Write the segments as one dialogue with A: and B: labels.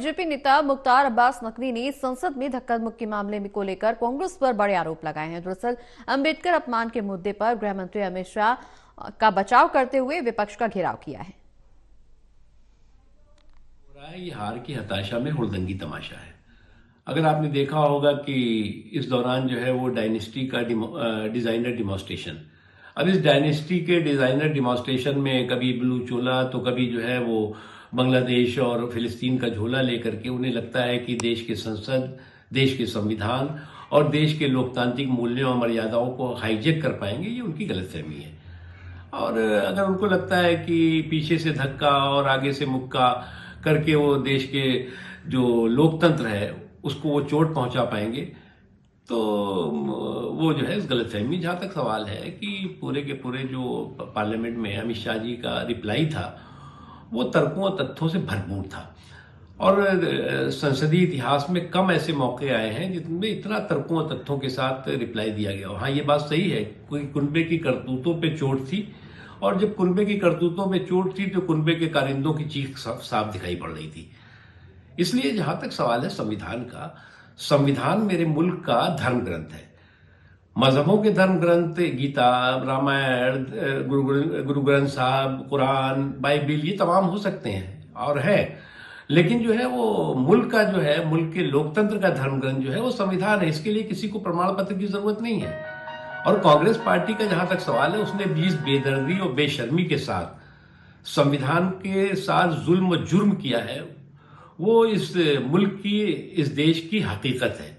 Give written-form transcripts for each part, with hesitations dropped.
A: BJP नेता मुख्तार अब्बास नकवी ने संसद में धक्का मुक्की मामले को लेकर कांग्रेस पर बड़े आरोप लगाए हैं। दरअसल अंबेडकर अपमान के मुद्दे पर गृह मंत्री अमित शाह का बचाव करते हुए विपक्ष का घेराव किया है।
B: ये हार की हताशा में हुड़दंगी तमाशा है। अगर आपने देखा होगा कि इस दौरान जो है वो डायनेस्टी का डिजाइनर डिमॉन्स्ट्रेशन, अब इस डायनेस्टी के डिजाइनर डिमॉन्स्ट्रेशन में कभी ब्लू चोला तो कभी जो है वो बांग्लादेश और फिलिस्तीन का झोला लेकर के उन्हें लगता है कि देश के संसद, देश के संविधान और देश के लोकतांत्रिक मूल्यों और मर्यादाओं को हाईजैक कर पाएंगे। ये उनकी गलतफहमी है। और अगर उनको लगता है कि पीछे से धक्का और आगे से मुक्का करके वो देश के जो लोकतंत्र है उसको वो चोट पहुंचा पाएंगे, तो वो जो है इस गलतफहमी। जहां तक सवाल है कि पूरे के पूरे जो पार्लियामेंट में अमित शाह जी का रिप्लाई था वो तर्कों और तथ्यों से भरपूर था। और संसदीय इतिहास में कम ऐसे मौके आए हैं जिनमें इतना तर्कों और तथ्यों के साथ रिप्लाई दिया गया। हाँ, ये बात सही है, कोई कुनबे की करतूतों पे चोट थी, और जब कुनबे की करतूतों में चोट थी तो कुनबे के कारिंदों की चीख साफ दिखाई पड़ रही थी। इसलिए जहां तक सवाल है संविधान का, संविधान मेरे मुल्क का धर्म ग्रंथ है। मजहबों के धर्म ग्रंथ गीता, रामायण, गुरु ग्रंथ साहब, कुरान, बाइबिल, ये तमाम हो सकते हैं और है, लेकिन जो है वो मुल्क का जो है, मुल्क के लोकतंत्र का धर्म ग्रंथ जो है वो संविधान है। इसके लिए किसी को प्रमाण पत्र की जरूरत नहीं है। और कांग्रेस पार्टी का जहां तक सवाल है, उसने भी बेदर्दी और बेशर्मी के साथ संविधान के साथ जुल्म और जुर्म किया है। वो इस मुल्क की, इस देश की हकीकत है।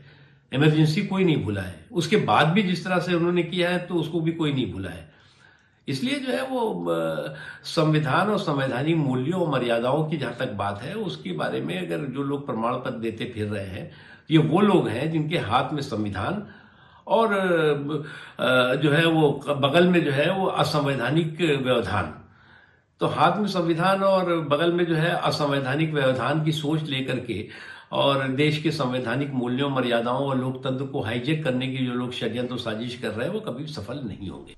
B: इमरजेंसी कोई नहीं भूला है, उसके बाद भी जिस तरह से उन्होंने किया है तो उसको भी कोई नहीं भूला है। इसलिए जो है वो संविधान और संवैधानिक मूल्यों और मर्यादाओं की जहां तक बात है, उसके बारे में अगर जो लोग प्रमाण पत्र देते फिर रहे हैं, ये वो लोग हैं जिनके हाथ में संविधान और जो है वो बगल में जो है वो असंवैधानिक व्यवधान। तो हाथ में संविधान और बगल में जो है असंवैधानिक व्यवधान की सोच लेकर के और देश के संवैधानिक मूल्यों, मर्यादाओं और लोकतंत्र को हाईजैक करने की जो लोग षड्यंत्र साजिश कर रहे हैं वो कभी सफल नहीं होंगे।